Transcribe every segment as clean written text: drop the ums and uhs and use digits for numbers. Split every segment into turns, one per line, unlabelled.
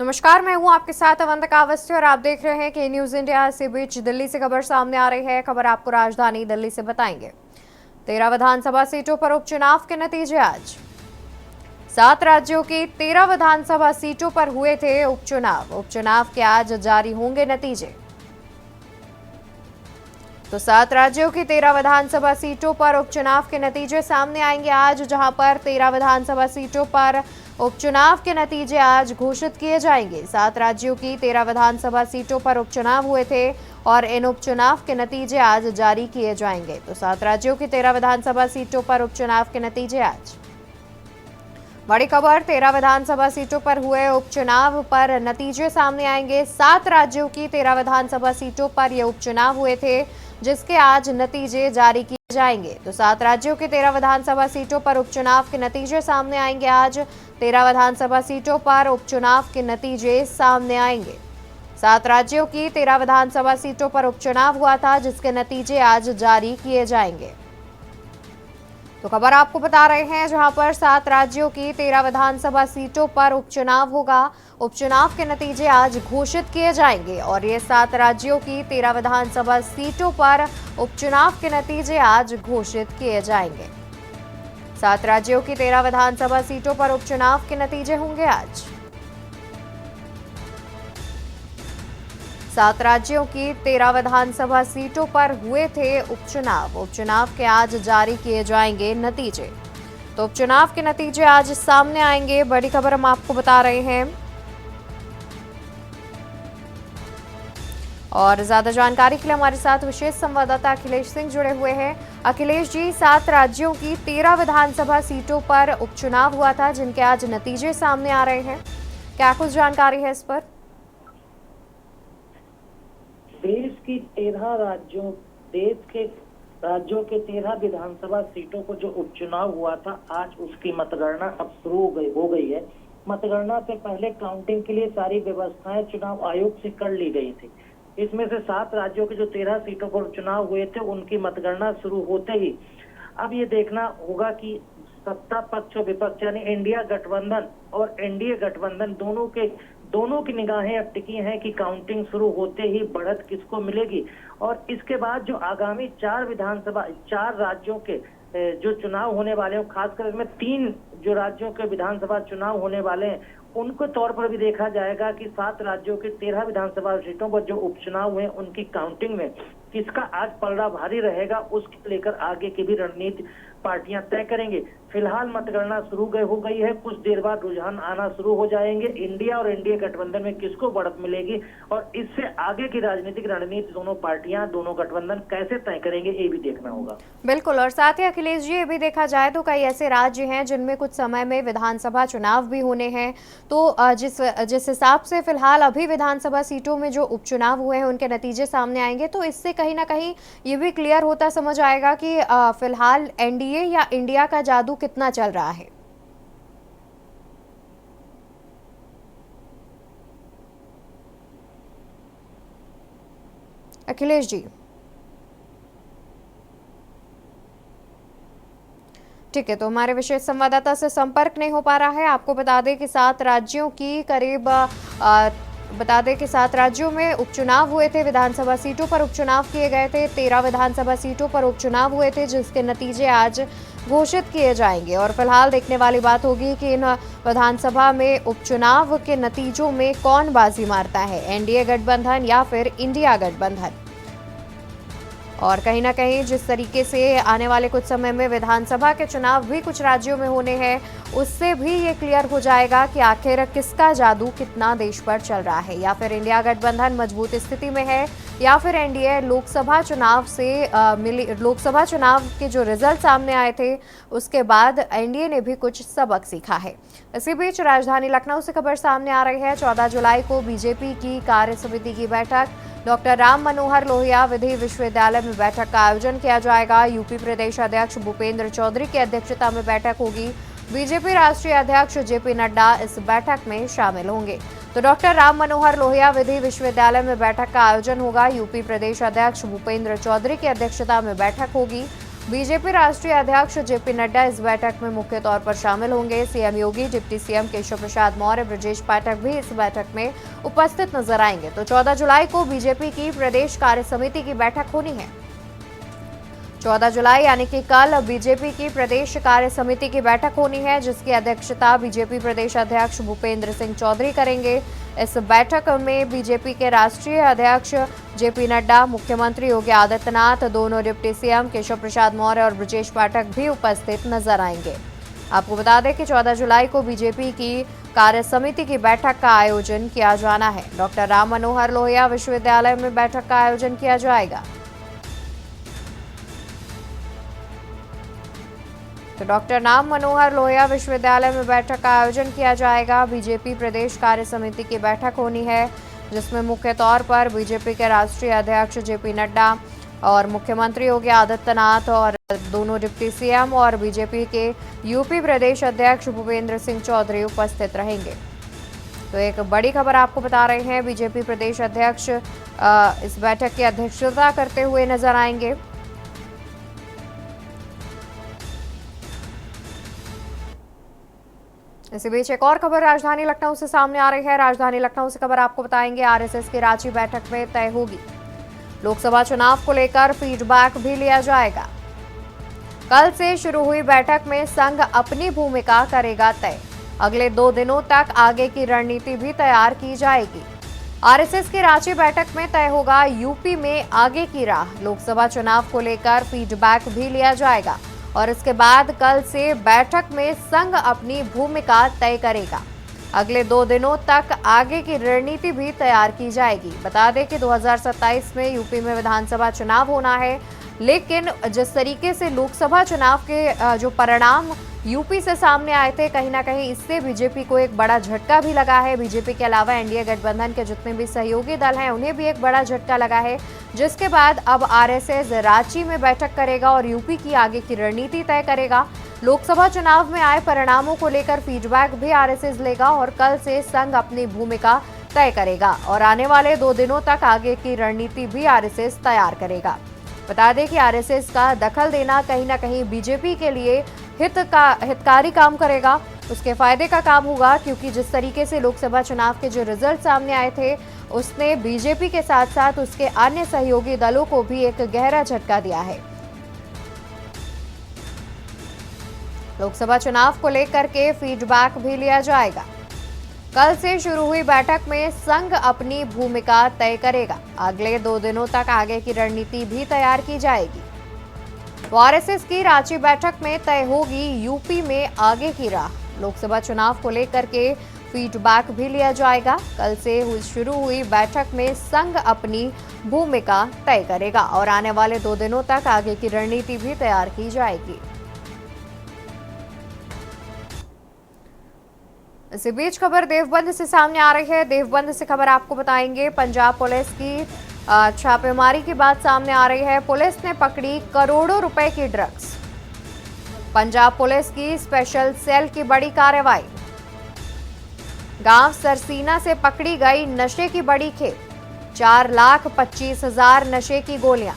नमस्कार, मैं हूं आपके साथ अवंतिका अवस्थी और आप देख रहे हैं कि न्यूज इंडिया। इसी बीच दिल्ली से खबर सामने आ रही है। खबर आपको राजधानी दिल्ली से बताएंगे। 13 विधानसभा सीटों पर उपचुनाव के नतीजे आज। 7 राज्यों की 13 विधानसभा सीटों पर हुए थे उपचुनाव। उपचुनाव के आज जारी होंगे नतीजे। तो 7 राज्यों की 13 विधानसभा सीटों पर उपचुनाव के नतीजे सामने आएंगे आज, जहां पर 13 विधानसभा सीटों पर उपचुनाव के नतीजे आज घोषित किए जाएंगे। 7 राज्यों की 13 विधानसभा सीटों पर उपचुनाव हुए थे और इन उपचुनाव के नतीजे आज जारी किए जाएंगे। तो 7 राज्यों की 13 विधानसभा सीटों पर उपचुनाव के नतीजे आज। बड़ी खबर, 13 विधानसभा सीटों पर हुए उपचुनाव पर नतीजे सामने आएंगे। 7 राज्यों की 13 विधानसभा सीटों पर ये उपचुनाव हुए थे, जिसके आज नतीजे जारी किए जाएंगे। तो 7 राज्यों की 13 विधानसभा सीटों पर उपचुनाव के नतीजे सामने आएंगे आज। 13 विधानसभा सीटों पर उपचुनाव के नतीजे सामने आएंगे। 7 राज्यों की 13 विधानसभा सीटों पर उपचुनाव हुआ था, जिसके नतीजे आज जारी किए जाएंगे। तो खबर आपको बता रहे हैं, जहां पर 7 राज्यों की 13 विधानसभा सीटों पर उपचुनाव होगा। उपचुनाव के नतीजे आज घोषित किए जाएंगे और ये 7 राज्यों की 13 विधानसभा सीटों पर उपचुनाव के नतीजे आज घोषित किए जाएंगे। 7 राज्यों की 13 विधानसभा सीटों पर उपचुनाव के नतीजे होंगे आज। 7 राज्यों की 13 विधानसभा सीटों पर हुए थे उपचुनाव। उपचुनाव के आज जारी किए जाएंगे नतीजे। तो उपचुनाव के नतीजे आज सामने आएंगे। बड़ी खबर हम आपको बता रहे हैं और ज्यादा जानकारी के लिए हमारे साथ विशेष संवाददाता अखिलेश सिंह जुड़े हुए हैं। अखिलेश जी, 7 राज्यों की 13 विधानसभा सीटों पर उपचुनाव हुआ था, जिनके आज नतीजे सामने आ रहे हैं। क्या कुछ जानकारी है इस पर?
देश के राज्यों के 13 विधानसभा सीटों को जो उपचुनाव हुआ था, आज उसकी मतगणना अब शुरू हो गई है। मतगणना से पहले काउंटिंग के लिए सारी व्यवस्थाएं चुनाव आयोग से कर ली गई थी। इसमें से 7 राज्यों की जो 13 सीटों पर उपचुनाव हुए थे, उनकी मतगणना शुरू होते ही अब ये देखना होगा कि सत्ता पक्ष और विपक्ष यानी इंडिया गठबंधन और एनडीए गठबंधन दोनों की निगाहें अब टिकी हैं कि काउंटिंग शुरू होते ही बढ़त किसको मिलेगी। और इसके बाद जो आगामी 4 राज्यों के जो चुनाव होने वाले हैं, खासकर इसमें 3 जो राज्यों के विधानसभा चुनाव होने वाले हैं, उनके तौर पर भी देखा जाएगा कि 7 राज्यों के 13 विधानसभा सीटों पर जो उपचुनाव हुए, उनकी काउंटिंग में किसका आज पलड़ा भारी रहेगा, उसको लेकर आगे की भी रणनीति पार्टियां तय करेंगे। फिलहाल मतगणना शुरू हो गई है। कुछ देर बाद रुझान आना शुरू हो जाएंगे। इंडिया और एनडीए गठबंधन में किसको बढ़त मिलेगी और इससे आगे की राजनीतिक रणनीति दोनों पार्टियां, दोनों गठबंधन कैसे तय करेंगे, ये भी देखना होगा।
बिल्कुल, और साथ ही अखिलेश जी, ये भी देखा जाए तो कई ऐसे राज्य हैं जिनमें कुछ समय में विधानसभा चुनाव भी होने हैं। तो जिस हिसाब से फिलहाल अभी विधानसभा सीटों में जो उपचुनाव हुए हैं, उनके नतीजे सामने आएंगे, तो इससे कहीं ना कहीं ये भी क्लियर होता समझ आएगा कि फिलहाल एनडीए या इंडिया का जादू कितना चल रहा है। अखिलेश जी, ठीक है, तो हमारे विशेष संवाददाता से संपर्क नहीं हो पा रहा है। आपको बता दें कि 7 राज्यों की करीब बता दें कि 7 राज्यों में उपचुनाव हुए थे। विधानसभा सीटों पर उपचुनाव किए गए थे। 13 विधानसभा सीटों पर उपचुनाव हुए थे, जिसके नतीजे आज घोषित किए जाएंगे। और फिलहाल देखने वाली बात होगी कि इन विधानसभा में उपचुनाव के नतीजों में कौन बाजी मारता है, एनडीए गठबंधन या फिर इंडिया गठबंधन। और कहीं ना कहीं जिस तरीके से आने वाले कुछ समय में विधानसभा के चुनाव भी कुछ राज्यों में होने हैं, उससे भी ये क्लियर हो जाएगा कि आखिर किसका जादू कितना देश पर चल रहा है। या फिर इंडिया गठबंधन मजबूत स्थिति में है या फिर एनडीए लोकसभा चुनाव के जो रिजल्ट सामने आए थे, उसके बाद एनडीए ने भी कुछ सबक सीखा है। इसी बीच राजधानी लखनऊ से खबर सामने आ रही है। 14 जुलाई को बीजेपी की कार्य समिति की बैठक, डॉक्टर राम मनोहर लोहिया विधि विश्वविद्यालय में बैठक का आयोजन किया जाएगा। यूपी प्रदेश अध्यक्ष भूपेंद्र चौधरी की अध्यक्षता में बैठक होगी। बीजेपी राष्ट्रीय अध्यक्ष जेपी नड्डा इस बैठक में शामिल होंगे। तो डॉक्टर राम मनोहर लोहिया विधि विश्वविद्यालय में बैठक का आयोजन होगा। यूपी प्रदेश अध्यक्ष भूपेंद्र चौधरी की अध्यक्षता में बैठक होगी। बीजेपी राष्ट्रीय अध्यक्ष जेपी नड्डा इस बैठक में मुख्य तौर पर शामिल होंगे। सीएम योगी, डिप्टी सीएम केशव प्रसाद मौर्य, ब्रजेश पाठक भी इस बैठक में उपस्थित नजर आएंगे। तो 14 जुलाई को बीजेपी की प्रदेश कार्य समिति की बैठक होनी है। 14 जुलाई यानी कि कल बीजेपी की प्रदेश कार्य समिति की बैठक होनी है, जिसकी अध्यक्षता बीजेपी प्रदेश अध्यक्ष भूपेंद्र सिंह चौधरी करेंगे। इस बैठक में बीजेपी के राष्ट्रीय अध्यक्ष जेपी नड्डा, मुख्यमंत्री योगी आदित्यनाथ, दोनों डिप्टी सीएम केशव प्रसाद मौर्य और ब्रजेश पाठक भी उपस्थित नजर आएंगे। आपको बता दें कि 14 जुलाई को बीजेपी की कार्य समिति की बैठक का आयोजन किया जाना है। डॉक्टर राम मनोहर लोहिया विश्वविद्यालय में बैठक का आयोजन किया जाएगा। तो डॉक्टर राम मनोहर लोहिया विश्वविद्यालय में बैठक का आयोजन किया जाएगा। बीजेपी प्रदेश कार्य समिति की बैठक होनी है, जिसमें मुख्य तौर पर बीजेपी के राष्ट्रीय अध्यक्ष जेपी नड्डा और मुख्यमंत्री योगी आदित्यनाथ और दोनों डिप्टी सीएम और बीजेपी के यूपी प्रदेश अध्यक्ष भूपेंद्र सिंह चौधरी उपस्थित रहेंगे। तो एक बड़ी खबर आपको बता रहे हैं, बीजेपी प्रदेश अध्यक्ष इस बैठक की अध्यक्षता करते हुए नजर आएंगे। इसी बीच एक और खबर राजधानी लखनऊ से सामने आ रही है। राजधानी लखनऊ से खबर आपको बताएंगे, आरएसएस की रांची बैठक में तय होगी। लोकसभा चुनाव को लेकर फीडबैक भी लिया जाएगा। कल से शुरू हुई बैठक में संघ अपनी भूमिका करेगा तय। अगले 2 दिनों तक आगे की रणनीति भी तैयार की जाएगी। आरएसएस की रांची बैठक में तय होगा यूपी में आगे की राह। लोकसभा चुनाव को लेकर फीडबैक भी लिया जाएगा और इसके बाद कल से बैठक में संघ अपनी भूमिका तय करेगा। अगले 2 दिनों तक आगे की रणनीति भी तैयार की जाएगी। बता दें कि 2027 में यूपी में विधानसभा चुनाव होना है, लेकिन जिस तरीके से लोकसभा चुनाव के जो परिणाम यूपी से सामने आए थे, कहीं ना कहीं इससे बीजेपी को एक बड़ा झटका भी लगा है। बीजेपी के अलावा एनडीए गठबंधन के जितने भी सहयोगी दल हैं, उन्हें भी एक बड़ा झटका लगा है, जिसके बाद अब आरएसएस रांची में बैठक करेगा और यूपी की आगे की रणनीति तय करेगा। लोकसभा चुनाव में आए परिणामों को लेकर फीडबैक भी आरएसएस लेगा और कल से संघ अपनी भूमिका तय करेगा और आने वाले 2 दिनों तक आगे की रणनीति भी आरएसएस तैयार करेगा। बता दें कि आरएसएस का दखल देना कहीं ना कहीं बीजेपी के लिए हितकारी काम करेगा, उसके फायदे का काम होगा, क्योंकि जिस तरीके से लोकसभा चुनाव के जो रिजल्ट सामने आए थे, उसने बीजेपी के साथ साथ उसके अन्य सहयोगी दलों को भी एक गहरा झटका दिया है। लोकसभा चुनाव को लेकर के फीडबैक भी लिया जाएगा। कल से शुरू हुई बैठक में संघ अपनी भूमिका तय करेगा। अगले 2 दिनों तक आगे की रणनीति भी तैयार की जाएगी। तो आरएसएस की रांची बैठक में तय होगी यूपी में आगे की राह। लोकसभा चुनाव को लेकर के फीडबैक भी लिया जाएगा। कल से शुरू हुई बैठक में संघ अपनी भूमिका तय करेगा और आने वाले 2 दिनों तक आगे की रणनीति भी तैयार की जाएगी। इसी बीच खबर देवबंद से सामने आ रही है। देवबंद से खबर आपको बताएंगे, पंजाब पुलिस की छापेमारी की बात सामने आ रही है। पुलिस ने पकड़ी करोड़ों रुपए की ड्रग्स। पंजाब पुलिस की स्पेशल सेल की बड़ी कार्रवाई। गांव सरसीना से पकड़ी गई नशे की बड़ी खेप। 4,25,000 नशे की गोलियां,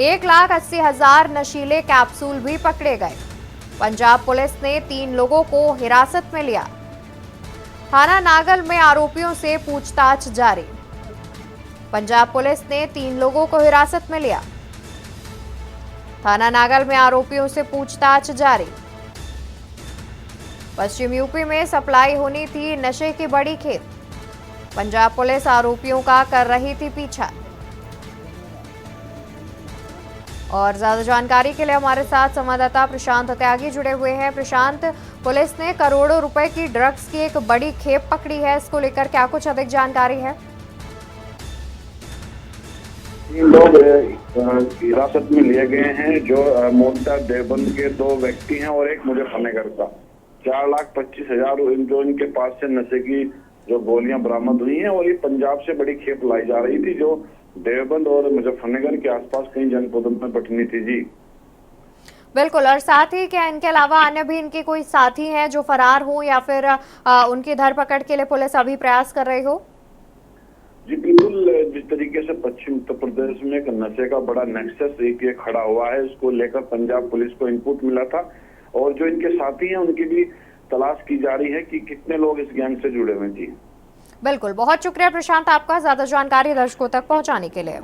1,80,000 नशीले कैप्सूल भी पकड़े गए। पंजाब पुलिस ने 3 लोगों को हिरासत में लिया। थाना नागल में आरोपियों से पूछताछ जारी। पंजाब पुलिस ने 3 लोगों को हिरासत में लिया। थाना नागल में आरोपियों से पूछताछ जारी। पश्चिम यूपी में सप्लाई होनी थी नशे की बड़ी खेप। पंजाब पुलिस आरोपियों का कर रही थी पीछा। और ज्यादा जानकारी के लिए हमारे साथ संवाददाता प्रशांत त्यागी जुड़े हुए हैं। प्रशांत, पुलिस ने करोड़ों रुपए की ड्रग्स की एक बड़ी खेप पकड़ी है, इसको लेकर क्या कुछ अधिक जानकारी है?
3 लोग हिरासत में लिए गए हैं, जो मोटा देवबंद के 2 व्यक्ति हैं और एक मुजफ्फरनगर का। 4,25,000 जो इनके पास से नशे की जो गोलियां बरामद हुई हैं और ये पंजाब से बड़ी खेप लाई जा रही थी, जो देवबंद और मुजफ्फरनगर के आसपास कई जनपदों में बटनी थी। जी
बिल्कुल, और साथ ही क्या इनके अलावा अन्य भी इनके कोई साथी हैं जो फरार हो या फिर उनकी धरपकड़ के लिए पुलिस अभी प्रयास कर रही हो?
जी बिल्कुल, बिल्कुल जिस तरीके से पश्चिम उत्तर प्रदेश में एक नशे का बड़ा नेक्सस एक ये खड़ा हुआ है, उसको लेकर पंजाब पुलिस को इनपुट मिला था और जो इनके साथी हैं उनकी भी तलाश की जा रही है कि कितने लोग इस गैंग से जुड़े हुए जी।
बिल्कुल, बहुत शुक्रिया प्रशांत आपका ज्यादा जानकारी दर्शकों तक पहुंचाने के लिए।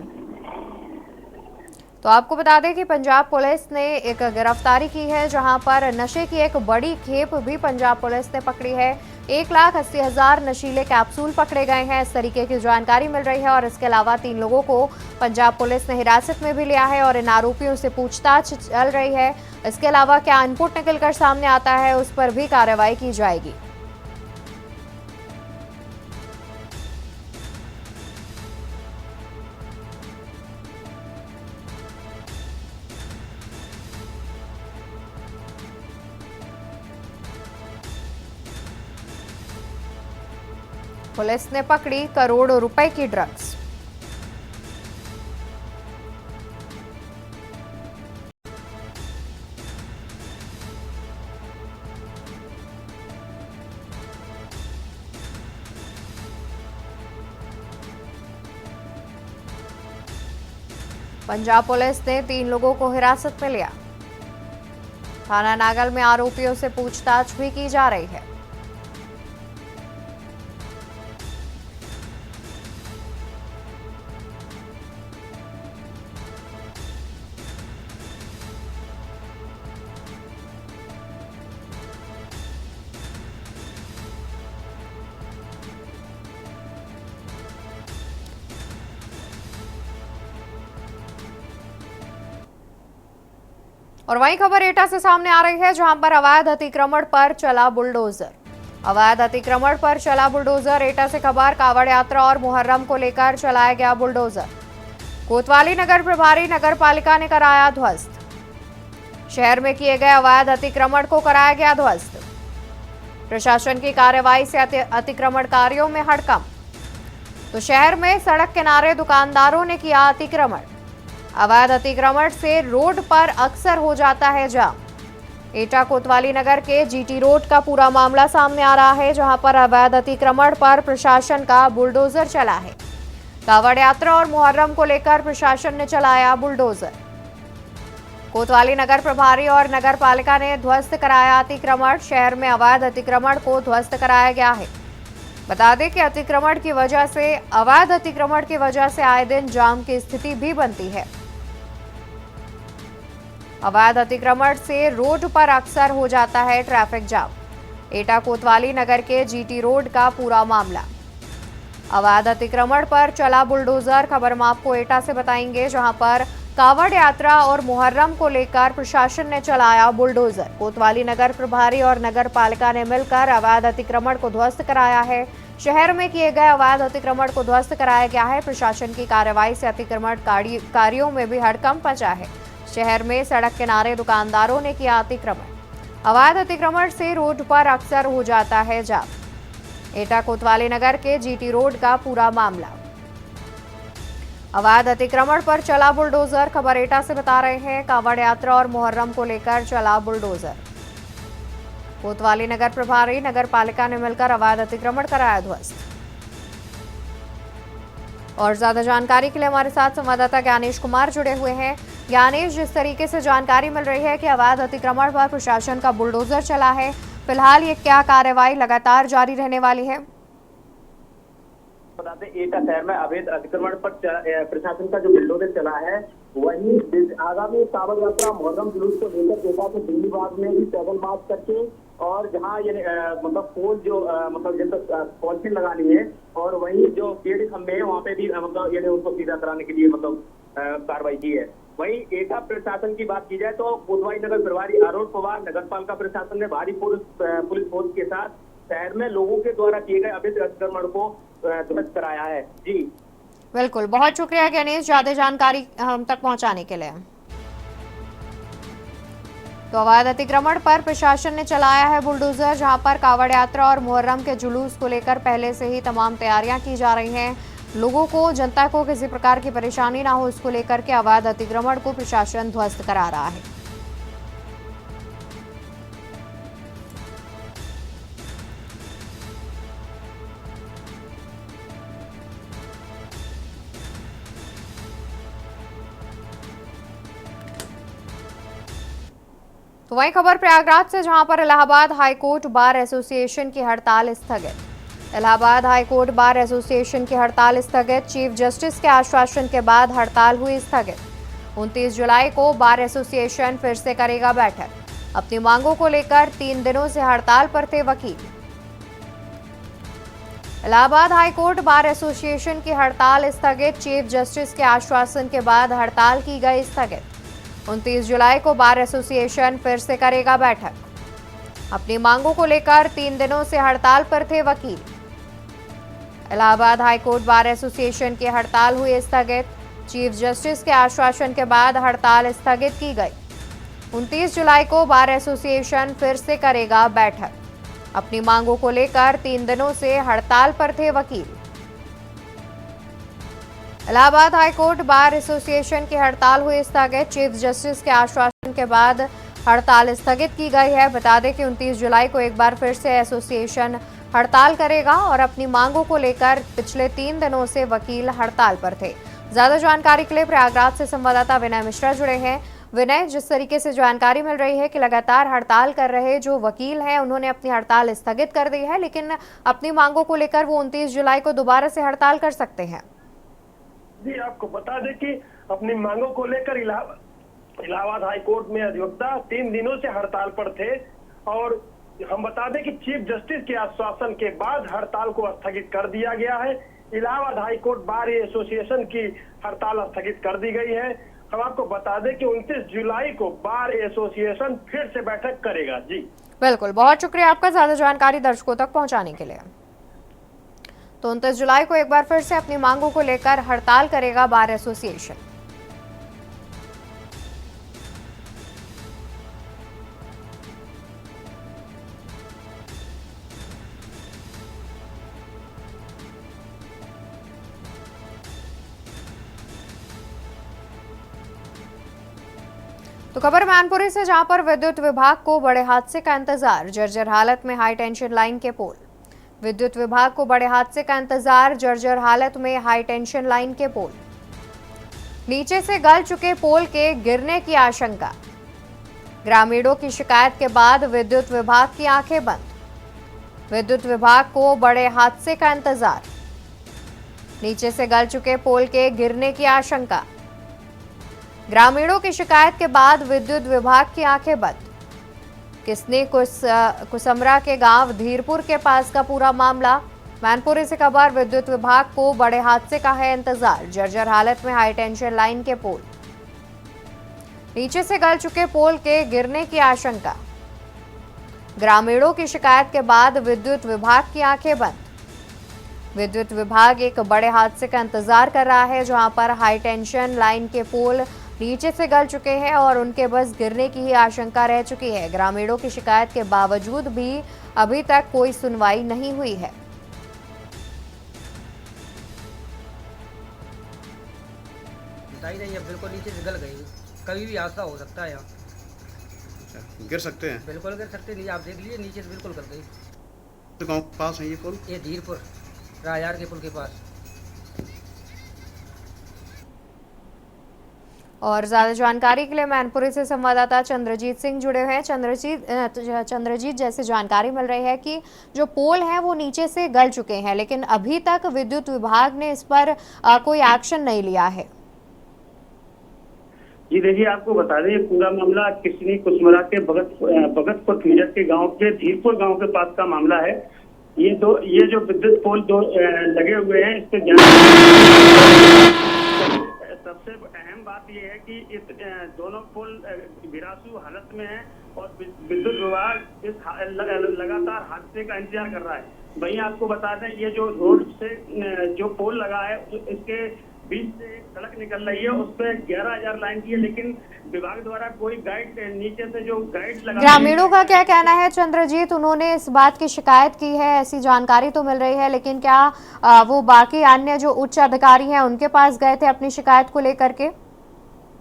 तो आपको बता दें कि पंजाब पुलिस ने एक गिरफ्तारी की है, जहां पर नशे की एक बड़ी खेप भी पंजाब पुलिस ने पकड़ी है। 1,80,000 नशीले कैप्सूल पकड़े गए हैं, इस तरीके की जानकारी मिल रही है। और इसके अलावा 3 लोगों को पंजाब पुलिस ने हिरासत में भी लिया है और इन आरोपियों से पूछताछ चल रही है। इसके अलावा क्या इनपुट निकलकर सामने आता है, उस पर भी कार्रवाई की जाएगी। पुलिस ने पकड़ी करोड़ों रुपए की ड्रग्स। पंजाब पुलिस ने 3 लोगों को हिरासत में लिया। थाना नागल में आरोपियों से पूछताछ भी की जा रही है। और वही खबर एटा से सामने आ रही है, जहां पर अवैध अतिक्रमण पर चला बुलडोजर। अवैध अतिक्रमण पर चला बुलडोजर। एटा से खबर, कावड़ यात्रा और मुहर्रम को लेकर चलाया गया बुलडोजर। कोतवाली नगर प्रभारी नगर पालिका ने कराया ध्वस्त। शहर में किए गए अवैध अतिक्रमण को कराया गया ध्वस्त। प्रशासन की कार्रवाई से अतिक्रमणकारियों में हड़कंप। तो शहर में सड़क किनारे दुकानदारों ने किया अतिक्रमण। अवैध अतिक्रमण से रोड पर अक्सर हो जाता है जाम। एटा कोतवाली नगर के जीटी रोड का पूरा मामला सामने आ रहा है, जहां पर अवैध अतिक्रमण पर प्रशासन का बुलडोजर चला है। कावड़ यात्रा और मुहर्रम को लेकर प्रशासन ने चलाया बुलडोजर। कोतवाली नगर प्रभारी और नगर पालिका ने ध्वस्त कराया अतिक्रमण। शहर में अवैध अतिक्रमण को ध्वस्त कराया गया है। बता दें कि अतिक्रमण की वजह से, अवैध अतिक्रमण की वजह से आए दिन जाम की स्थिति भी बनती है। अवैध अतिक्रमण से रोड पर अक्सर हो जाता है ट्रैफिक जाम। एटा कोतवाली नगर के जीटी रोड का पूरा मामला। अवैध अतिक्रमण पर चला बुलडोजर। खबर हम आपको एटा से बताएंगे, जहां पर कावड़ यात्रा और मुहर्रम को लेकर प्रशासन ने चलाया बुलडोजर। कोतवाली नगर प्रभारी और नगर पालिका ने मिलकर अवैध अतिक्रमण को ध्वस्त कराया है। शहर में किए गए अवैध अतिक्रमण को ध्वस्त कराया गया है। प्रशासन की कार्रवाई से अतिक्रमणकारियों में भी हड़कंप मचा है। शहर में सड़क किनारे दुकानदारों ने किया अतिक्रमण। अवैध अतिक्रमण से रोड पर अक्सर हो जाता है जाम। एटा कोतवाली नगर के जीटी रोड का पूरा मामला। अवैध अतिक्रमण पर चला बुलडोजर। खबर एटा से बता रहे हैं, कावड़ यात्रा और मुहर्रम को लेकर चला बुलडोजर। कोतवाली नगर प्रभारी नगर पालिका ने मिलकर अवैध अतिक्रमण कराया ध्वस्त। और ज्यादा जानकारी के लिए हमारे साथ संवाददाता ज्ञानेश कुमार जुड़े हुए हैं। ज्ञानेश, जिस तरीके से जानकारी मिल रही है कि अवैध अतिक्रमण पर प्रशासन का बुलडोजर चला है, फिलहाल ये क्या कार्रवाई लगातार जारी रहने वाली है?
बता दें, एटा शहर में अवैध अतिक्रमण पर प्रशासन का जो बुलडोजर चला है, वही आगामी कावड़ यात्रा मुहर्रम जुलूस को लेकर एटा के दिल्ली बाग में भी पैदल मार्च करके, और जहाँ ये मतलब पोल जो मतलब जैसे पॉलिथीन लगानी है, और वही जो पेड़ खंभे हैं वहाँ पे भी मतलब ये उनको सीधा कराने के लिए मतलब कार्रवाई की है। वहीं एटा प्रशासन की बात की जाए तो कोतवाली नगर प्रभारी अरुण पवार, नगर पालिका प्रशासन ने भारी पुलिस फोर्स के साथ शहर में लोगों के द्वारा किए गए अवैध अतिक्रमण को ध्वस्त कराया है। जी
बिल्कुल, बहुत शुक्रिया ज्ञानेश ज्यादा जानकारी हम तक पहुंचाने के लिए। तो अवैध अतिक्रमण पर प्रशासन ने चलाया है बुलडोजर, जहां पर कावड़ यात्रा और मुहर्रम के जुलूस को लेकर पहले से ही तमाम तैयारियां की जा रही हैं। लोगों को, जनता को किसी प्रकार की परेशानी ना हो, इसको लेकर के अवैध अतिक्रमण को प्रशासन ध्वस्त करा रहा है। तो वहीं खबर प्रयागराज से, जहां पर इलाहाबाद हाईकोर्ट बार एसोसिएशन की हड़ताल स्थगित। इलाहाबाद हाईकोर्ट बार एसोसिएशन की हड़ताल स्थगित। चीफ जस्टिस के आश्वासन के बाद हड़ताल हुई स्थगित। 29 जुलाई को बार एसोसिएशन फिर से करेगा बैठक। अपनी मांगों को लेकर 3 दिनों से हड़ताल पर थे वकील। इलाहाबाद हाईकोर्ट बार एसोसिएशन की हड़ताल स्थगित। चीफ जस्टिस के आश्वासन के बाद हड़ताल की गई स्थगित। 29 जुलाई को बार एसोसिएशन फिर से करेगा बैठक। अपनी मांगों को लेकर 3 दिनों से हड़ताल पर थे वकील। इलाहाबाद हाईकोर्ट बार एसोसिएशन की हड़ताल हुई स्थगित। चीफ जस्टिस के आश्वासन के बाद हड़ताल स्थगित की गई। 29 जुलाई को बार एसोसिएशन फिर से करेगा बैठक। अपनी मांगों को लेकर 3 दिनों से हड़ताल पर थे वकील। इलाहाबाद हाईकोर्ट बार एसोसिएशन की हड़ताल हुई स्थगित। चीफ जस्टिस के आश्वासन के बाद हड़ताल स्थगित की गई है। बता दें कि 29 जुलाई को एक बार फिर से एसोसिएशन हड़ताल करेगा और अपनी मांगों को लेकर पिछले 3 दिनों से वकील हड़ताल पर थे। ज्यादा जानकारी के लिए प्रयागराज से संवाददाता विनय मिश्रा जुड़े हैं। विनय, जिस तरीके से जानकारी मिल रही है कि लगातार हड़ताल कर रहे जो वकील हैं उन्होंने अपनी हड़ताल स्थगित कर दी है, लेकिन अपनी मांगों को लेकर वो 29 जुलाई को दोबारा से हड़ताल कर सकते हैं।
जी, आपको बता दें कि अपनी मांगों को लेकर इलाहाबाद हाईकोर्ट में अधिवक्ता 3 दिनों से हड़ताल पर थे और हम बता दें कि चीफ जस्टिस के आश्वासन के बाद हड़ताल को स्थगित कर दिया गया है। इलाहाबाद हाईकोर्ट बार एसोसिएशन की हड़ताल स्थगित कर दी गई है। हम आपको बता दें कि 29 जुलाई को बार एसोसिएशन फिर से बैठक करेगा। जी
बिल्कुल, बहुत शुक्रिया आपका ज्यादा जानकारी दर्शकों तक पहुंचाने के लिए। तो 29 जुलाई को एक बार फिर से अपनी मांगों को लेकर हड़ताल करेगा बार एसोसिएशन। तो खबर मैनपुरी से, जहां पर विद्युत विभाग को बड़े हादसे का इंतजार। जर्जर हालत में हाई टेंशन लाइन के पोल। विद्युत विभाग को बड़े हादसे का इंतजार। जर्जर हालत में हाई टेंशन लाइन के पोल। नीचे से गल चुके पोल के गिरने की आशंका। ग्रामीणों की शिकायत के बाद विद्युत विभाग की आंखें बंद। विद्युत विभाग को बड़े हादसे का इंतजार। नीचे से गल चुके पोल के गिरने की आशंका। ग्रामीणों की शिकायत के बाद विद्युत विभाग की आंखें बंद। किसने कुसमरा के गांव धीरपुर के पास का पूरा मामला। मैनपुरी से खबर, विद्युत विभाग को बड़े हादसे का है इंतजार। जर्जर हालत में हाई टेंशन लाइन के पोल। नीचे से गल चुके पोल के गिरने की आशंका। ग्रामीणों की शिकायत के बाद विद्युत विभाग की आंखें बंद। विद्युत विभाग एक बड़े हादसे का इंतजार कर रहा है, जहां पर हाई टेंशन लाइन के पोल नीचे से गल चुके हैं और उनके बस गिरने की ही आशंका रह चुकी है। ग्रामीणों की शिकायत के बावजूद भी अभी तक कोई सुनवाई नहीं हुई है।
बिल्कुल नीचे से गल गई, कभी भी हादसा हो सकता है। यहाँ
गिर सकते हैं,
बिल्कुल गिर सकते हैं। आप देख लीजिए, नीचे से बिल्कुल गल गई।
तो गांव के पास है ये पुल?
ये धीरपुर राजार के पुल के पास।
और ज्यादा जानकारी के लिए मैनपुरी से संवाददाता चंद्रजीत सिंह जुड़े हुए हैं। चंद्रजीत, जैसे जानकारी मिल रही है कि जो पोल हैं वो नीचे से गल चुके हैं, लेकिन अभी तक विद्युत विभाग ने इस पर कोई एक्शन नहीं लिया है।
जी देखिए, आपको बता दें, पूरा मामला किसनी कुसमरा के भगतपुर फीडर के गांव के धीरपुर गांव के पास का मामला है। ये जो विद्युत पोल दो लगे हुए हैं, इस पे सबसे अहम बात यह है कि इस दोनों पोल विरासू हालत में है और विद्युत विभाग इस लगातार हादसे का इंतजार कर रहा है। वहीं आपको बता दें, ये जो रोड से जो पोल लगा है इसके बीच से एक सड़क निकल रही है, उस पर 11,000 लाइन की है, लेकिन विभाग द्वारा कोई गाइड नीचे से जो गाइड लगा।
ग्रामीणों का क्या कहना है चंद्रजीत? उन्होंने इस बात की शिकायत की है, ऐसी जानकारी तो मिल रही है, लेकिन क्या वो बाकी अन्य जो उच्च अधिकारी हैं उनके पास गए थे अपनी शिकायत को लेकर के?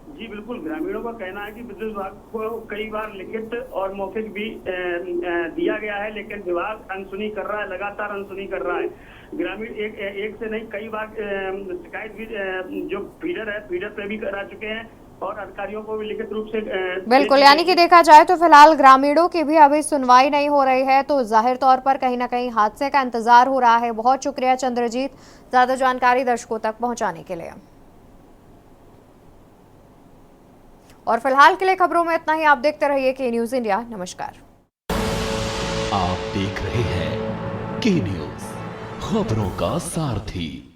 जी बिल्कुल, ग्रामीणों का कहना है कि विद्युत विभाग को कई बार लिखित और मौखिक भी दिया गया है, लेकिन विभाग अनसुनी कर रहा है, लगातार अनसुनी कर रहा है। ग्रामीण एक से नहीं कई बार शिकायत भी जो फीडर है, फीडर पे भी करा चुके हैं,
और अधिकारियों को भी लिखित रूप से
बिल्कुल, यानी कि देखा जाए तो फिलहाल ग्रामीणों की भी अभी सुनवाई नहीं हो रही है, तो जाहिर तौर पर कहीं ना कहीं हादसे का इंतजार हो रहा है। बहुत शुक्रिया चंद्रजीत, ज्यादा जानकारी दर्शकों तक पहुंचाने के लिए। और फिलहाल के लिए खबरों में इतना ही। आप देखते रहिए के न्यूज इंडिया। नमस्कार।
आप देख रहे हैं के न्यूज, खबरों का सारथी।